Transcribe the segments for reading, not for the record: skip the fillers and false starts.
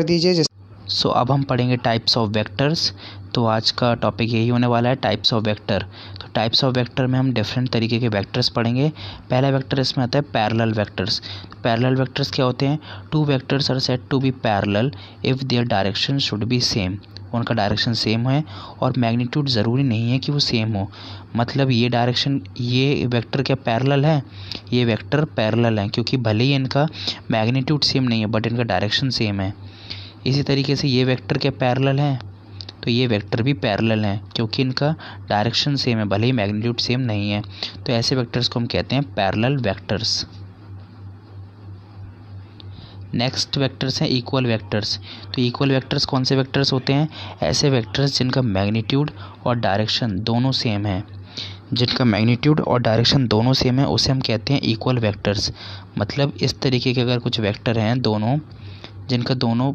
कर दीजिए। अब हम पढ़ेंगे टाइप्स ऑफ वेक्टर्स। तो आज का टॉपिक यही होने वाला है, टाइप्स ऑफ वेक्टर। तो टाइप्स ऑफ वेक्टर में हम डिफरेंट तरीके के वेक्टर्स पढ़ेंगे। पहला वेक्टर इसमें आता है पैरेलल वेक्टर्स। पैरेलल वेक्टर्स क्या होते हैं? Two vectors are said to be parallel if their direction should be same. उनका डायरेक्शन सेम है और मैग्नीट्यूड ज़रूरी नहीं है कि वो सेम हो। मतलब ये डायरेक्शन, ये वेक्टर क्या पैरेलल है? ये वेक्टर पैरेलल हैं क्योंकि भले ही इनका मैग्नीट्यूड सेम नहीं है बट इनका डायरेक्शन सेम है। इसी तरीके से ये वेक्टर क्या पैरेलल हैं? तो ये वेक्टर भी पैरेलल हैं क्योंकि इनका डायरेक्शन सेम है, भले ही मैग्नीट्यूड सेम नहीं है। तो ऐसे वेक्टर्स को हम कहते हैं पैरेलल वेक्टर्स। नेक्स्ट वेक्टर्स हैं इक्वल वेक्टर्स। तो इक्वल वेक्टर्स कौन से वेक्टर्स होते हैं? ऐसे वेक्टर्स जिनका मैग्नीट्यूड और डायरेक्शन दोनों सेम है। जिनका मैग्नीट्यूड और डायरेक्शन दोनों सेम है उसे हम कहते हैं इक्वल वेक्टर्स। मतलब इस तरीके के अगर कुछ वेक्टर हैं दोनों, जिनका दोनों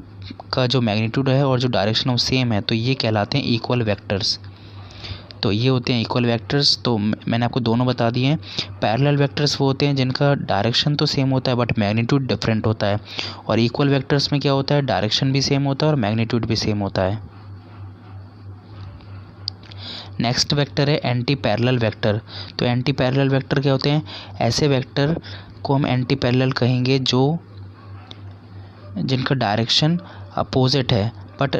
का जो मैग्नीट्यूड है और जो डायरेक्शन है वो सेम है, तो ये कहलाते हैं इक्वल वेक्टर्स। तो ये होते हैं इक्वल वेक्टर्स। तो मैंने आपको दोनों बता दिए हैं। पैरेलल वेक्टर्स वो होते हैं जिनका डायरेक्शन तो सेम होता है बट मैग्नीट्यूड डिफरेंट होता है, और इक्वल वेक्टर्स में क्या होता है? डायरेक्शन भी सेम होता है और मैग्नीट्यूड भी सेम होता है। नेक्स्ट वेक्टर है एंटी पैरेलल वेक्टर। तो एंटी पैरेलल वेक्टर क्या होते हैं? ऐसे वेक्टर को हम एंटी पैरेलल कहेंगे जिनका डायरेक्शन अपोजिट है बट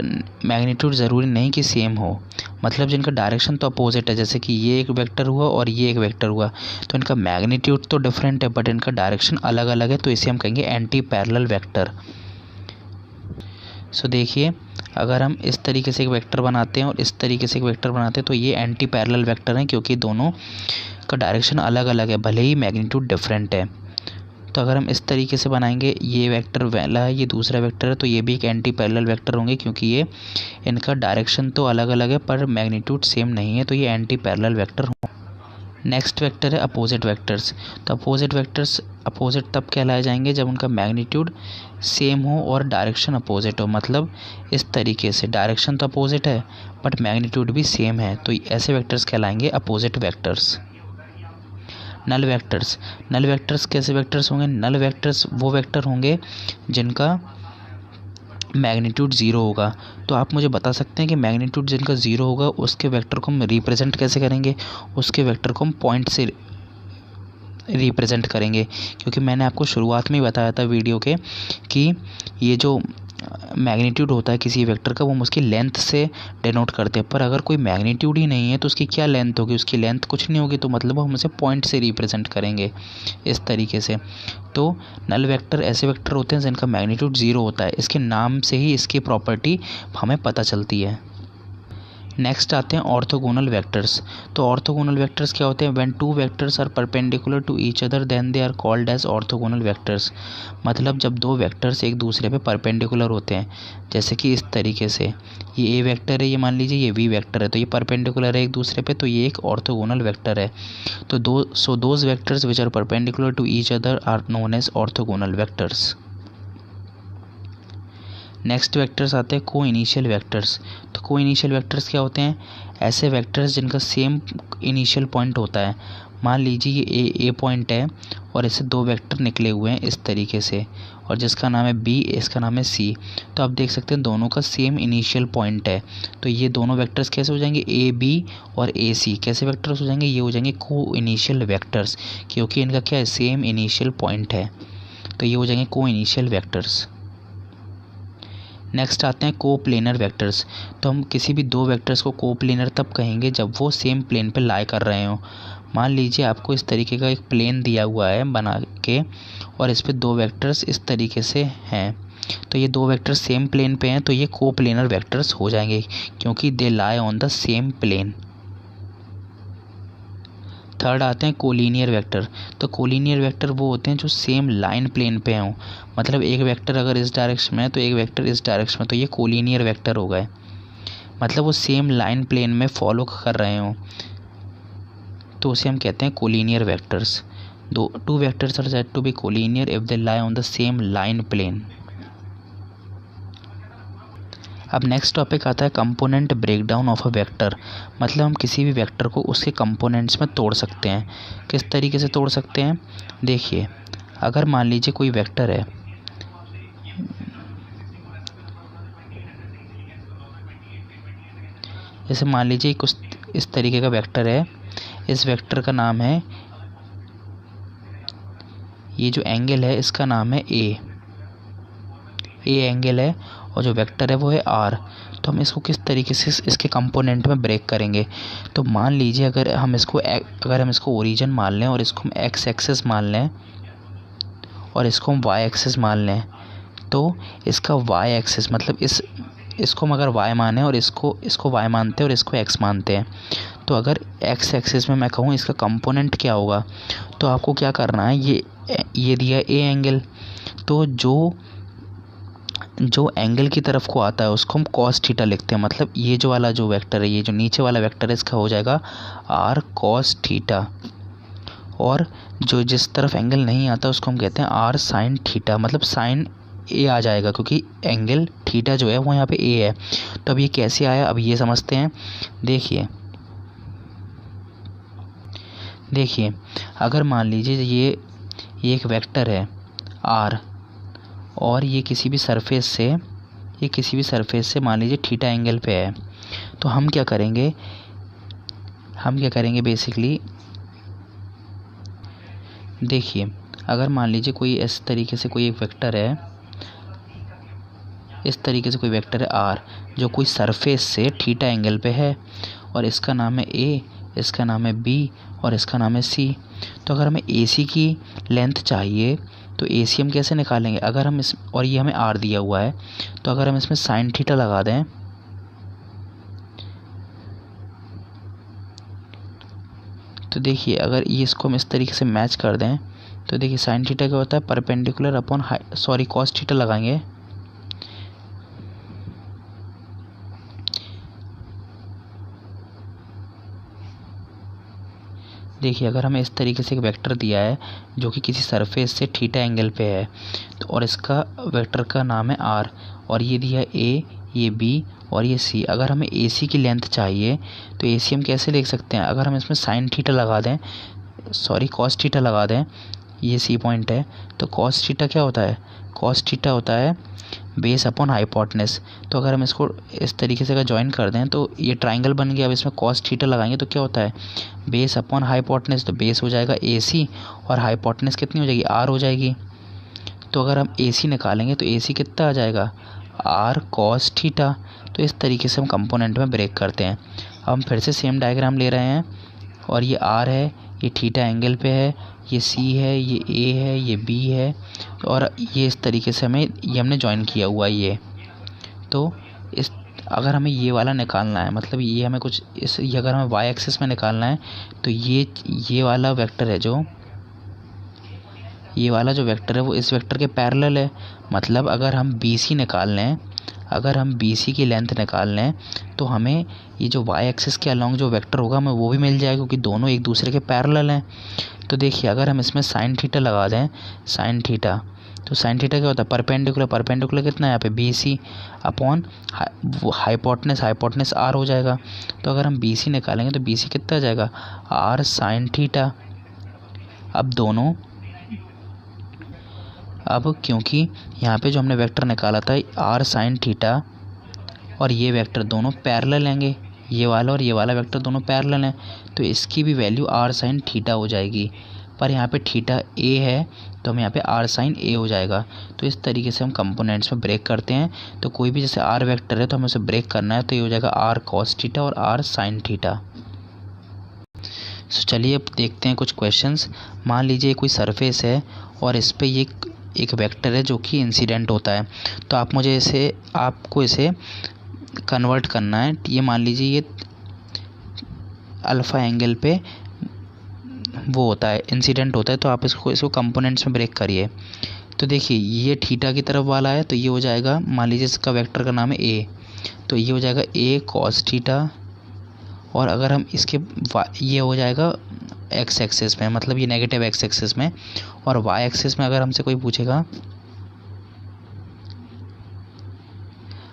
मैग्नीट्यूड ज़रूरी नहीं कि सेम हो। मतलब जिनका डायरेक्शन तो अपोजिट है, जैसे कि ये एक वेक्टर हुआ और ये एक वेक्टर हुआ, तो इनका मैग्नीट्यूड तो डिफरेंट है बट इनका डायरेक्शन अलग अलग है, तो इसे हम कहेंगे एंटी पैरेलल वेक्टर। सो देखिए, अगर हम इस तरीके से एक वेक्टर बनाते हैं और इस तरीके से एक वेक्टर बनाते हैं तो ये एंटी पैरेलल वेक्टर हैं क्योंकि दोनों का डायरेक्शन अलग अलग है भले ही मैग्नीट्यूड डिफरेंट है। तो अगर हम इस तरीके से बनाएंगे, ये वेक्टर वाला है, ये दूसरा वेक्टर है, तो ये भी एक एंटी पैरेलल वेक्टर होंगे क्योंकि ये इनका डायरेक्शन तो अलग अलग है पर मैग्नीट्यूड सेम नहीं है, तो ये एंटी पैरेलल वेक्टर होंगे। नेक्स्ट वेक्टर है अपोजिट वेक्टर्स। तो अपोजिट वेक्टर्स अपोजिट तब कहलाए जाएंगे जब उनका मैग्नीट्यूड सेम हो और डायरेक्शन अपोजिट हो। मतलब इस तरीके से डायरेक्शन तो अपोजिट है बट मैग्नीट्यूड भी सेम है, तो ऐसे वेक्टर्स कहलाएंगे अपोजिट वेक्टर्स। नल वेक्टर्स। नल वेक्टर्स कैसे वेक्टर्स होंगे? नल वेक्टर्स वो वेक्टर होंगे जिनका मैग्नीट्यूड ज़ीरो होगा। तो आप मुझे बता सकते हैं कि मैग्नीट्यूड जिनका ज़ीरो होगा उसके वेक्टर को हम रिप्रेजेंट कैसे करेंगे? उसके वेक्टर को हम पॉइंट से रिप्रेजेंट करेंगे, क्योंकि मैंने आपको शुरुआत में ही बताया था वीडियो के कि ये जो मैग्नीट्यूड होता है किसी वेक्टर का वो हम उसकी लेंथ से डिनोट करते हैं। पर अगर कोई मैग्नीट्यूड ही नहीं है तो उसकी क्या लेंथ होगी? उसकी लेंथ कुछ नहीं होगी, तो मतलब हम उसे पॉइंट से रिप्रेजेंट करेंगे इस तरीके से। तो नल वेक्टर ऐसे वेक्टर होते हैं जिनका मैग्नीट्यूड ज़ीरो होता है। इसके नाम से ही इसकी प्रॉपर्टी हमें पता चलती है। नेक्स्ट आते हैं ऑर्थोगोनल वेक्टर्स। तो ऑर्थोगोनल वेक्टर्स क्या होते हैं? When two vectors are perpendicular to each other then they are called as orthogonal vectors. मतलब जब दो वेक्टर्स एक दूसरे पे परपेंडिकुलर होते हैं, जैसे कि इस तरीके से ये ए वेक्टर है, ये मान लीजिए ये बी वेक्टर है, तो ये परपेंडिकुलर है एक दूसरे पे, तो ये एक ऑर्थोगोनल वेक्टर है। तो those vectors which are perpendicular to each other are known as orthogonal vectors. Next vectors आते हैं को इनिशियल वेक्टर्स। तो को इनिशियल वेक्टर्स क्या होते हैं? ऐसे वेक्टर्स जिनका सेम इनिशियल पॉइंट होता है। मान लीजिए ये ए पॉइंट है और इससे दो वेक्टर निकले हुए हैं इस तरीके से, और जिसका नाम है बी, इसका नाम है सी। तो आप देख सकते हैं दोनों का सेम इनिशियल पॉइंट है, तो ये दोनों वेक्टर्स कैसे हो जाएंगे? ए बी और ए सी कैसे वेक्टर्स हो जाएंगे? ये हो जाएंगे को इनिशियल वेक्टर्स क्योंकि इनका क्या है? सेम इनिशियल पॉइंट है, तो ये हो जाएंगे को इनिशियल वेक्टर्स। नेक्स्ट आते हैं को प्लेनर वेक्टर्स। तो हम किसी भी दो वेक्टर्स को को प्लेनर तब कहेंगे जब वो सेम प्लेन पे लाई कर रहे हो। मान लीजिए आपको इस तरीके का एक प्लेन दिया हुआ है बना के और इस पे दो वेक्टर्स इस तरीके से हैं, तो ये दो वेक्टर्स सेम प्लेन पे हैं, तो ये को प्लेनर वेक्टर्स हो जाएंगे क्योंकि they lie on the same plane. Third आते हैं कोलिनियर वेक्टर। तो कोलिनियर वेक्टर वो होते हैं जो सेम लाइन प्लेन पे हों। मतलब एक वेक्टर अगर इस डायरेक्शन में है तो एक वेक्टर इस डायरेक्शन में, तो ये कोलिनियर वेक्टर हो गए। मतलब वो सेम लाइन प्लेन में फॉलो कर रहे हों, तो उसे हम कहते हैं collinear vectors. Two vectors are said to be collinear if they lie on the same line plane. अब नेक्स्ट टॉपिक आता है component breakdown of a vector. मतलब हम किसी भी वेक्टर को उसके कंपोनेंट्स में तोड़ सकते हैं। किस तरीके से तोड़ सकते हैं? देखिए, अगर मान लीजिए कोई वेक्टर है, जैसे मान लीजिए कुछ इस तरीके का वेक्टर है, इस वेक्टर का नाम है, ये जो एंगल है इसका नाम है ए एंगल है, और जो वेक्टर है वो है आर। तो हम इसको किस तरीके से इसके कंपोनेंट में ब्रेक करेंगे। तो मान लीजिए अगर हम इसको ओरिजिन मान लें और इसको हम एक्स एक्सिस मान लें और इसको हम वाई एक्सिस मान लें, तो इसका वाई एक्सिस मतलब इसको हम अगर वाई माने और इसको वाई मानते हैं और इसको एक्स मानते हैं, तो अगर एक्स एक्सिस में मैं कहूँ इसका कंपोनेंट क्या होगा, तो आपको क्या करना है, ये दिया ए एंगल, तो जो एंगल की तरफ को आता है उसको हम कॉस थीटा लिखते हैं। मतलब ये जो वाला जो वेक्टर है, ये जो नीचे वाला वेक्टर है, इसका हो जाएगा आर कॉस थीटा, और जो जिस तरफ एंगल नहीं आता उसको हम कहते हैं आर साइन थीटा, मतलब साइन ए आ जाएगा क्योंकि एंगल थीटा जो है वो यहाँ पे ए है। तो अब ये कैसे आया, अब ये समझते हैं। देखिए अगर मान लीजिए ये एक वेक्टर है आर, और ये किसी भी सरफेस से मान लीजिए थीटा एंगल पे है, तो हम क्या करेंगे बेसिकली, देखिए अगर मान लीजिए कोई इस तरीके से कोई एक वेक्टर है, इस तरीके से कोई वेक्टर है आर, जो कोई सरफेस से थीटा एंगल पे है, और इसका नाम है ए, इसका नाम है बी और इसका नाम है सी। तो अगर हमें ए सी की लेंथ चाहिए तो ए सी हम कैसे निकालेंगे, अगर हम और ये हमें आर दिया हुआ है, तो अगर हम इसमें साइन थीटा लगा दें, तो देखिए अगर ये इसको हम इस तरीके से मैच कर दें, तो देखिए साइन थीटा क्या होता है, परपेंडिकुलर अपॉन कॉस थीटा लगाएंगे, देखिए अगर हमें इस तरीके से एक वेक्टर दिया है जो कि किसी सरफेस से थीटा एंगल पे है, तो और इसका वेक्टर का नाम है आर, और ये दिया है ए, ये बी और ये सी। अगर हमें ए सी की लेंथ चाहिए तो ए सी हम कैसे लिख सकते हैं, अगर हम इसमें साइन थीटा लगा दें, कॉस थीटा लगा दें, ये सी पॉइंट है, तो कॉस थीटा क्या होता है, कॉस थीटा होता है बेस अपॉन हाइपोटेनस। तो अगर हम इसको इस तरीके से अगर ज्वाइन कर दें तो ये ट्राइंगल बन गया। अब इसमें कॉस थीटा लगाएंगे तो क्या होता है, बेस अपॉन हाइपोटेनस, तो बेस हो जाएगा ए सी और हाइपोटेनस कितनी हो जाएगी, आर हो जाएगी। तो अगर हम ए सी निकालेंगे तो ए सी कितना आ जाएगा, आर कॉस थीटा। तो इस तरीके से हम कंपोनेंट में ब्रेक करते हैं। अब हम फिर से सेम डायग्राम ले रहे हैं, और ये आर है, ये थीटा एंगल पे है, ये सी है, ये ए है, ये बी है, और ये इस तरीके से ये हमने ज्वाइन किया हुआ है ये। तो अगर हमें ये वाला निकालना है, मतलब ये हमें ये अगर हमें वाई एक्सिस में निकालना है, तो ये वाला वेक्टर है ये वाला जो वेक्टर है वो इस वेक्टर के पैरेलल है। मतलब अगर हम बी सी निकाल लें, अगर हम बी सी की लेंथ निकाल लें, तो हमें ये जो वाई एक्सिस के अलॉन्ग जो वेक्टर होगा हमें वो भी मिल जाएगा, क्योंकि दोनों एक दूसरे के पैरेलल हैं। तो देखिए अगर हम इसमें साइन थीटा लगा दें, साइन थीटा, तो साइन थीटा क्या होता है, परपेंडिकुलर कितना है यहाँ पे, बी सी अपॉन हाइपोटेनस आर हो जाएगा। तो अगर हम बी सी निकालेंगे तो बी सी कितना आ जाएगा, आर साइन थीटा। अब क्योंकि यहाँ पे जो हमने वेक्टर निकाला था आर साइन थीटा, और ये वेक्टर दोनों पैरेलल हैंगे, ये वाला और ये वाला वेक्टर दोनों पैरेलल हैं, तो इसकी भी वैल्यू आर साइन थीटा हो जाएगी। पर यहाँ पे थीटा ए है तो हम यहाँ पे आर साइन ए हो जाएगा। तो इस तरीके से हम कंपोनेंट्स में ब्रेक करते हैं। तो कोई भी जैसे आर वेक्टर है तो हमें उसे ब्रेक करना है, तो ये हो जाएगा आर कॉस थीटा और आर साइन थीटा। सो चलिए अब देखते हैं कुछ क्वेश्चंस। मान लीजिए कोई सरफेस है और इस पर ये एक वेक्टर है जो कि इंसिडेंट होता है, तो आपको इसे कन्वर्ट करना है। ये मान लीजिए ये अल्फ़ा एंगल पे वो होता है, इंसिडेंट होता है, तो आप इसको कंपोनेंट्स में ब्रेक करिए। तो देखिए ये थीटा की तरफ वाला है, तो ये हो जाएगा, मान लीजिए इसका वेक्टर का नाम है ए, तो ये हो जाएगा ए कॉस थीटा। और अगर हम ये हो जाएगा एक्स एक्सिस में, मतलब ये नेगेटिव एक्स एक्सिस में। और वाई एक्सिस में अगर हमसे कोई पूछेगा,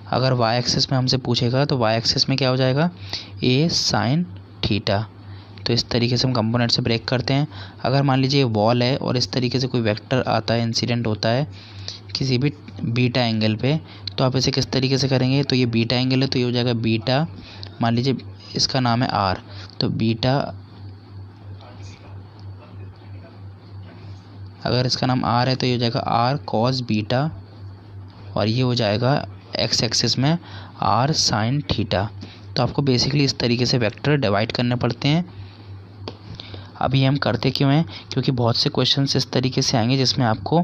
अगर वाई एक्सिस में हमसे पूछेगा तो वाई एक्सिस में क्या हो जाएगा, ए साइन थीटा। तो इस तरीके से हम कंपोनेंट से ब्रेक करते हैं। अगर मान लीजिए वॉल है और इस तरीके से कोई वेक्टर आता है, इंसिडेंट होता है किसी भी बीटा एंगल पे, तो आप इसे किस तरीके से करेंगे, तो ये बीटा एंगल है तो ये हो जाएगा बीटा, मान लीजिए इसका नाम है आर, तो बीटा, अगर इसका नाम आर है तो ये हो जाएगा आर कॉस बीटा, और ये हो जाएगा एक्स एक्सिस में आर साइन थीटा। तो आपको बेसिकली इस तरीके से वेक्टर डिवाइड करने पड़ते हैं। अभी हम करते क्यों हैं, क्योंकि बहुत से क्वेश्चंस इस तरीके से आएंगे जिसमें आपको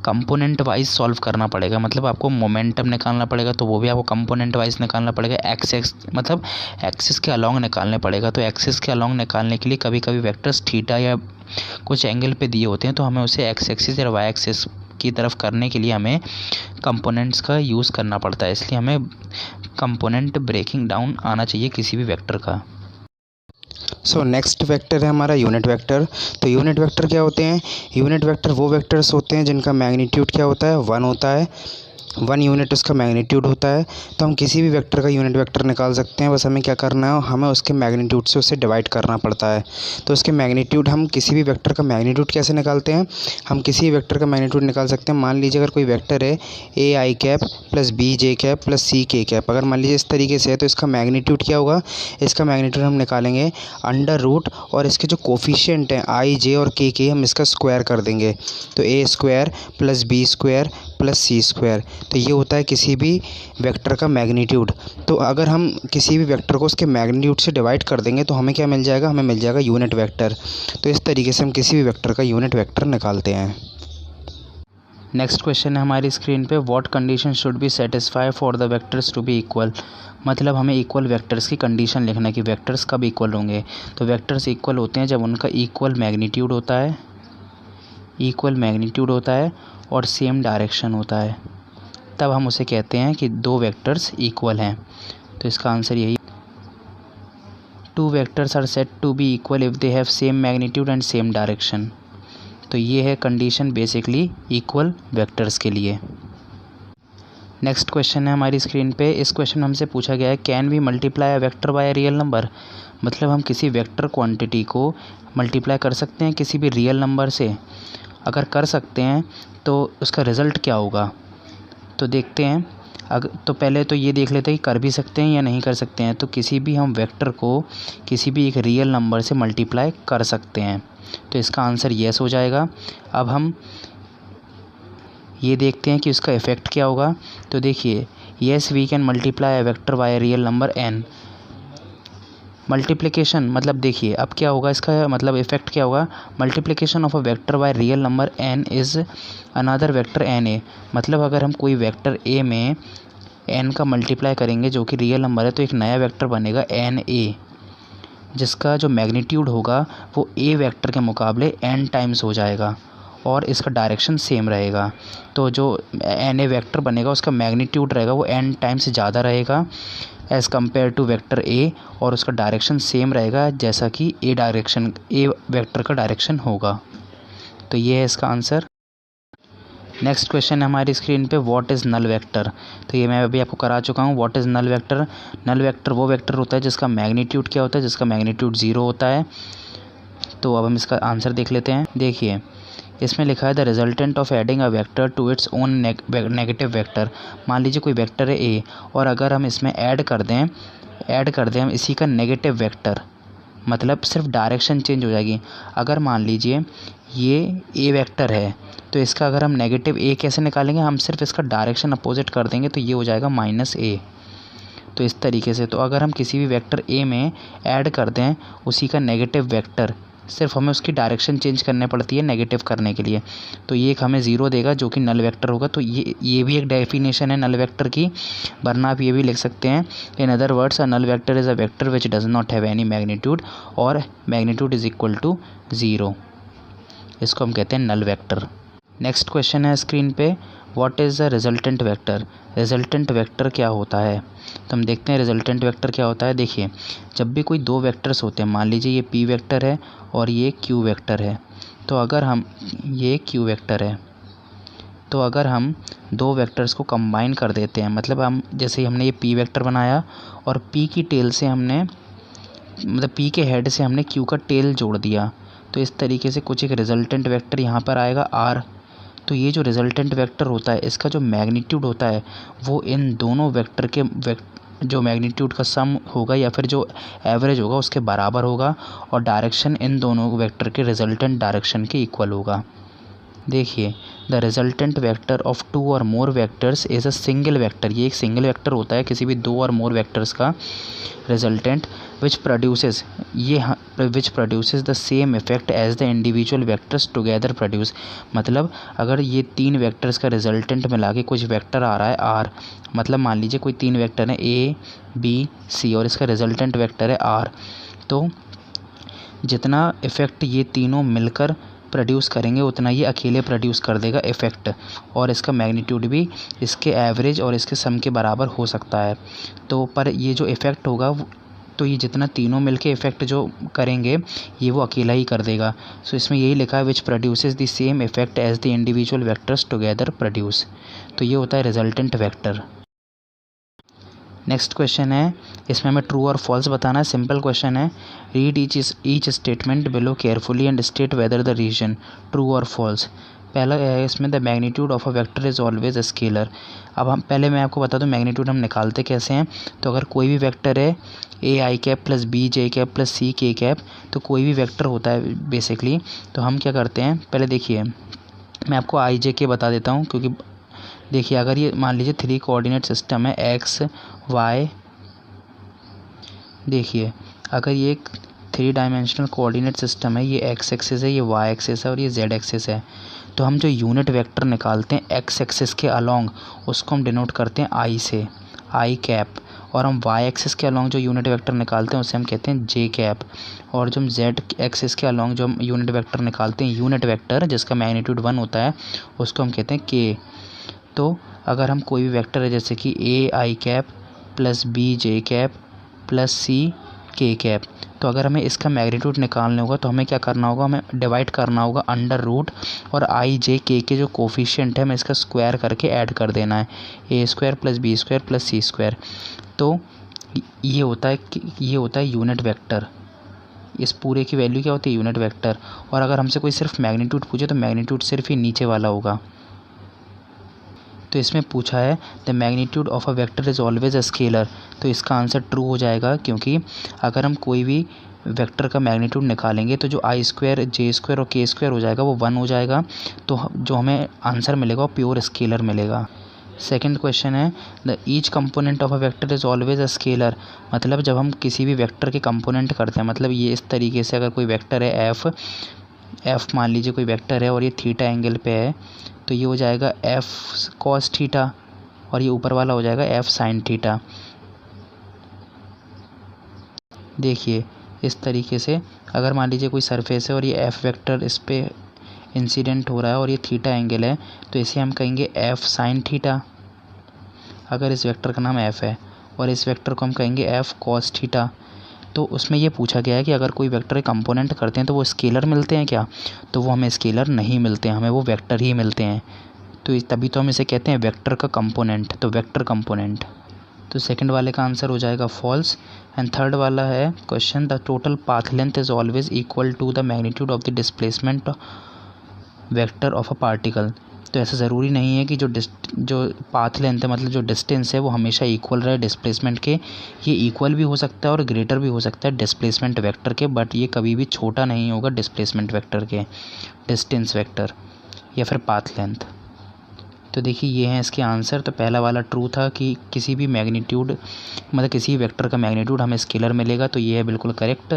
कंपोनेंट वाइज सॉल्व करना पड़ेगा, मतलब आपको मोमेंटम निकालना पड़ेगा, तो वो भी आपको कंपोनेंट वाइज निकालना पड़ेगा, एक्स मतलब एक्सिस के अलॉन्ग निकालने पड़ेगा। तो एक्सिस के अलॉन्ग निकालने के लिए कभी कभी वेक्टर्स थीटा या कुछ एंगल पे दिए होते हैं, तो हमें उसे एक्स एक्सिस या वाई एक्सिस की तरफ करने के लिए हमें कंपोनेंट्स का यूज़ करना पड़ता है, इसलिए हमें कंपोनेंट ब्रेकिंग डाउन आना चाहिए किसी भी वेक्टर का। सो नेक्स्ट वेक्टर है हमारा यूनिट वेक्टर। तो यूनिट वेक्टर क्या होते हैं, यूनिट वेक्टर वो वेक्टर्स होते हैं जिनका मैग्नीट्यूड क्या होता है, 1 होता है, 1 यूनिट उसका मैग्नीट्यूड होता है। तो हम किसी भी वेक्टर का यूनिट वेक्टर निकाल सकते हैं, बस हमें क्या करना है, हमें उसके मैग्नीट्यूड से उसे डिवाइड करना पड़ता है। तो उसके मैग्नीट्यूड, हम किसी भी वेक्टर का मैग्नीट्यूड कैसे निकालते हैं, हम किसी भी वेक्टर का मैग्नीट्यूड निकाल सकते हैं। मान लीजिए अगर कोई वेक्टर है A i cap plus B j cap plus C k cap, अगर मान लीजिए इस तरीके से है, तो इसका मैग्नीट्यूड क्या होगा, इसका मैग्नीट्यूड हम निकालेंगे अंडर रूट, और इसके जो कोफिशिएंट हैं आई जे और के हम इसका स्क्वायर कर देंगे, तो A square plus B square plus C square. तो ये होता है किसी भी वेक्टर का मैग्नीट्यूड। तो अगर हम किसी भी वेक्टर को उसके मैग्नीट्यूड से डिवाइड कर देंगे तो हमें क्या मिल जाएगा, हमें मिल जाएगा यूनिट वेक्टर। तो इस तरीके से हम किसी भी वेक्टर का यूनिट वेक्टर निकालते हैं। नेक्स्ट क्वेश्चन है हमारी स्क्रीन पे, what condition should be satisfy for the vectors to be equal. मतलब हमें इक्वल वेक्टर्स की कंडीशन लिखना है कि वेक्टर्स कब इक्वल होंगे। तो वेक्टर्स इक्वल होते हैं जब उनका इक्वल मैग्नीट्यूड होता है, इक्वल मैग्नीट्यूड होता है और सेम डायरेक्शन होता है, तब हम उसे कहते हैं कि दो वेक्टर्स इक्वल हैं। तो इसका आंसर यही, two vectors are said to be equal if they have same magnitude and same direction. तो ये है कंडीशन बेसिकली इक्वल वेक्टर्स के लिए। नेक्स्ट क्वेश्चन है हमारी स्क्रीन पे, इस क्वेश्चन में हमसे पूछा गया है, can we multiply a vector by a real number. मतलब हम किसी वेक्टर क्वांटिटी को मल्टीप्लाई कर सकते हैं किसी भी रियल नंबर से। अगर कर सकते हैं तो उसका रिज़ल्ट क्या होगा, तो देखते हैं। तो पहले तो ये देख लेते हैं कि कर भी सकते हैं या नहीं कर सकते हैं। तो किसी भी हम वेक्टर को किसी भी एक रियल नंबर से मल्टीप्लाई कर सकते हैं, तो इसका आंसर येस हो जाएगा। अब हम ये देखते हैं कि उसका इफ़ेक्ट क्या होगा। तो देखिए, yes we can multiply a vector by a real number N. Multiplication मतलब देखिए अब क्या होगा, इसका मतलब इफ़ेक्ट क्या होगा, multiplication of a vector by real number N is another vector N A. मतलब अगर हम कोई वेक्टर ए में एन का मल्टीप्लाई करेंगे जो कि रियल नंबर है, तो एक नया वेक्टर बनेगा एन ए, जिसका जो मैग्नीट्यूड होगा वो ए वेक्टर के मुकाबले एन टाइम्स हो जाएगा और इसका डायरेक्शन सेम रहेगा। तो जो एन ए वेक्टर बनेगा उसका मैग्नीट्यूड रहेगा वो एन टाइम्स ज़्यादा रहेगा as compare to vector A, और उसका डायरेक्शन सेम रहेगा जैसा कि ए वेक्टर का डायरेक्शन होगा। तो ये है इसका आंसर। नेक्स्ट क्वेश्चन है हमारी स्क्रीन पे, व्हाट इज़ नल वेक्टर। तो ये मैं अभी आपको करा चुका हूँ, what is null vector. Null vector वो वेक्टर होता है जिसका मैग्नीट्यूड क्या होता है, जिसका मैग्नीट्यूड 0 होता है। तो अब हम इसका आंसर देख लेते हैं। देखिए इसमें लिखा है the resultant of adding a vector to its own negative vector. मान लीजिए कोई वेक्टर है ए, और अगर हम इसमें ऐड कर दें हम इसी का नेगेटिव वेक्टर, मतलब सिर्फ डायरेक्शन चेंज हो जाएगी। अगर मान लीजिए ये ए वेक्टर है, तो इसका अगर हम नेगेटिव ए कैसे निकालेंगे, हम सिर्फ इसका डायरेक्शन अपोजिट कर देंगे, तो ये हो जाएगा माइनस ए। तो इस तरीके से, तो अगर हम किसी भी वेक्टर ए में ऐड कर दें उसी का नेगेटिव वेक्टर, सिर्फ हमें उसकी डायरेक्शन चेंज करने पड़ती है नेगेटिव करने के लिए, तो ये एक हमें 0 देगा जो कि नल वेक्टर होगा। तो ये भी एक डेफिनेशन है नल वेक्टर की, वरना आप ये भी लिख सकते हैं, in other words a null vector is a vector which does not have any magnitude और मैग्नीट्यूड इज़ इक्वल टू 0। इसको हम कहते हैं नल वेक्टर। नेक्स्ट क्वेश्चन है स्क्रीन पे, what is the resultant vector. Resultant vector क्या होता है, तो हम देखते हैं रिजल्टेंट वेक्टर क्या होता है। देखिए जब भी कोई दो वेक्टर्स होते हैं, मान लीजिए ये पी वेक्टर है और ये क्यू वेक्टर है, तो अगर हम ये क्यू वेक्टर है, तो अगर हम दो वेक्टर्स को कंबाइन कर देते हैं, मतलब हम जैसे हमने ये पी वेक्टर बनाया और पी की टेल से हमने, मतलब पी के हेड से हमने क्यू का टेल जोड़ दिया, तो इस तरीके से कुछ एक रिजल्टेंट वेक्टर यहाँ पर आएगा आर। तो ये जो रिजल्टेंट वेक्टर होता है इसका जो मैग्नीट्यूड होता है वो इन दोनों वेक्टर के जो मैग्नीट्यूड का सम होगा या फिर जो एवरेज होगा उसके बराबर होगा, और डायरेक्शन इन दोनों वेक्टर के रिजल्टेंट डायरेक्शन के इक्वल होगा। देखिए, द रिजल्टेंट वेक्टर ऑफ 2 और more vectors is a single vector. ये एक सिंगल वेक्टर होता है किसी भी 2 और मोर वेक्टर्स का resultant which produces the same effect as the individual vectors together produce. मतलब अगर ये 3 वेक्टर्स का रिजल्टेंट मिला के कुछ वेक्टर आ रहा है आर, मतलब मान लीजिए कोई 3 वेक्टर है ए बी सी और इसका रिजल्टेंट वेक्टर है आर, तो जितना इफेक्ट ये तीनों मिलकर प्रोड्यूस करेंगे उतना ये अकेले प्रोड्यूस कर देगा इफ़ेक्ट, और इसका मैग्नीट्यूड भी इसके एवरेज और इसके सम के बराबर हो सकता है। तो पर ये जो इफ़ेक्ट होगा तो ये जितना तीनों मिलके इफ़ेक्ट जो करेंगे ये वो अकेला ही कर देगा। सो इसमें यही लिखा है which produces the same effect as the individual vectors together produce. तो ये होता है रिजल्टेंट वेक्टर। नेक्स्ट क्वेश्चन है, इसमें हमें ट्रू और फॉल्स बताना है। सिंपल क्वेश्चन है, read each statement below carefully and state whether the reason true or false. पहला है इसमें the magnitude of a vector is always a scalar. अब हम पहले मैं आपको बता दूं मैग्नीट्यूड हम निकालते कैसे हैं। तो अगर कोई भी वेक्टर है A i cap plus B j cap plus C k cap, तो कोई भी वेक्टर होता है बेसिकली, तो हम क्या करते हैं, पहले देखिए मैं आपको आई जे के बता देता हूँ, क्योंकि देखिए अगर ये मान लीजिए 3 कोऑर्डिनेट सिस्टम है एक्स वाई, देखिए अगर ये एक 3 डायमेंशनल कोऑर्डिनेट सिस्टम है, ये एक्स एक्सिस है, ये वाई एक्सिस है और ये जेड एक्सिस है, तो हम जो यूनिट वेक्टर निकालते हैं एक्स एक्सिस के अलोंग उसको हम डिनोट करते हैं आई से, आई कैप, और हम वाई एक्सिस के अलोंग जो यूनिट वेक्टर निकालते हैं उसे हम कहते हैं जे कैप, और जो हम जेड एक्सिस के अलोंग जो हम यूनिट वेक्टर निकालते हैं यूनिट वेक्टर जिसका मैग्नीट्यूड 1 होता है उसको हम कहते हैं के। तो अगर हम कोई भी वेक्टर है जैसे कि A i cap plus B j cap plus C k cap, तो अगर हमें इसका मैग्नीट्यूड निकालना होगा तो हमें क्या करना होगा, हमें डिवाइड करना होगा अंडर रूट, और आई जे के जो कोफिशिएंट है हमें इसका स्क्वायर करके ऐड कर देना है, A square plus B square plus C square. तो ये होता है यूनिट वेक्टर। इस पूरे की वैल्यू क्या होती है, यूनिट वेक्टर। और अगर हमसे कोई सिर्फ मैग्नीट्यूड पूछे तो मैग्नीट्यूड सिर्फ ही नीचे वाला होगा। तो इसमें पूछा है the magnitude of a vector is always a scalar, तो इसका आंसर ट्रू हो जाएगा, क्योंकि अगर हम कोई भी वेक्टर का मैग्नीट्यूड निकालेंगे तो जो आई स्क्वायर जे स्क्वायर और के स्क्वायर हो जाएगा वो 1 हो जाएगा, तो जो हमें आंसर मिलेगा वो प्योर स्केलर मिलेगा। सेकंड क्वेश्चन है the each component of a vector is always a scalar. मतलब जब हम किसी भी वेक्टर के कंपोनेंट करते हैं, मतलब ये इस तरीके से अगर कोई वेक्टर है एफ मान लीजिए कोई वेक्टर है और ये थीटा एंगल पे है, तो ये हो जाएगा एफ कॉस थीटा और ये ऊपर वाला हो जाएगा एफ साइन थीटा। देखिए इस तरीके से अगर मान लीजिए कोई सरफेस है और ये एफ वेक्टर इस पे इंसिडेंट हो रहा है और ये थीटा एंगल है, तो इसे हम कहेंगे एफ साइन थीटा अगर इस वेक्टर का नाम एफ है, और इस वेक्टर को हम कहेंगे एफ कॉस थीटा। तो उसमें ये पूछा गया है कि अगर कोई वेक्टर कंपोनेंट करते हैं तो वो स्केलर मिलते हैं क्या, तो वो हमें स्केलर नहीं मिलते हैं, हमें वो वेक्टर ही मिलते हैं। तो तभी तो हम इसे कहते हैं वेक्टर का कंपोनेंट, तो वेक्टर कंपोनेंट। तो सेकंड वाले का आंसर हो जाएगा फॉल्स। एंड थर्ड वाला है question the total path length is always equal to the magnitude of the displacement vector of a particle. तो ऐसा ज़रूरी नहीं है कि जो पाथ लेंथ है मतलब जो डिस्टेंस है वो हमेशा इक्वल रहे डिस्प्लेसमेंट के, ये इक्वल भी हो सकता है और ग्रेटर भी हो सकता है डिस्प्लेसमेंट वेक्टर के, बट ये कभी भी छोटा नहीं होगा डिस्प्लेसमेंट वेक्टर के, डिस्टेंस वेक्टर या फिर पाथ लेंथ। तो देखिए ये हैं इसके आंसर। तो पहला वाला ट्रू था कि किसी भी मैग्नीट्यूड मतलब किसी वेक्टर का मैग्नीट्यूड हमें स्केलर मिलेगा, तो ये है बिल्कुल करेक्ट।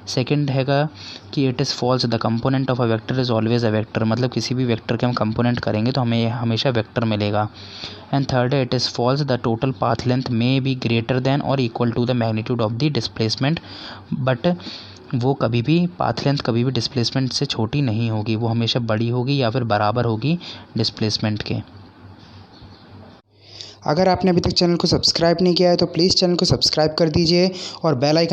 सेकंड हैगा कि it is false the component of a vector is always a vector, मतलब किसी भी वेक्टर के हम कंपोनेंट करेंगे तो हमें हमेशा वेक्टर मिलेगा। एंड थर्ड है it is false the total path length may be greater than और equal to the magnitude of the displacement, but वो कभी भी पाथ लेंथ कभी भी डिस्प्लेसमेंट से छोटी नहीं होगी, वो हमेशा बड़ी होगी या फिर बराबर होगी डिस्प्लेसमेंट के। अगर आपने अभी तक चैनल को सब्सक्राइब नहीं किया है तो प्लीज़ चैनल को सब्सक्राइब कर दीजिए और बेल आइकन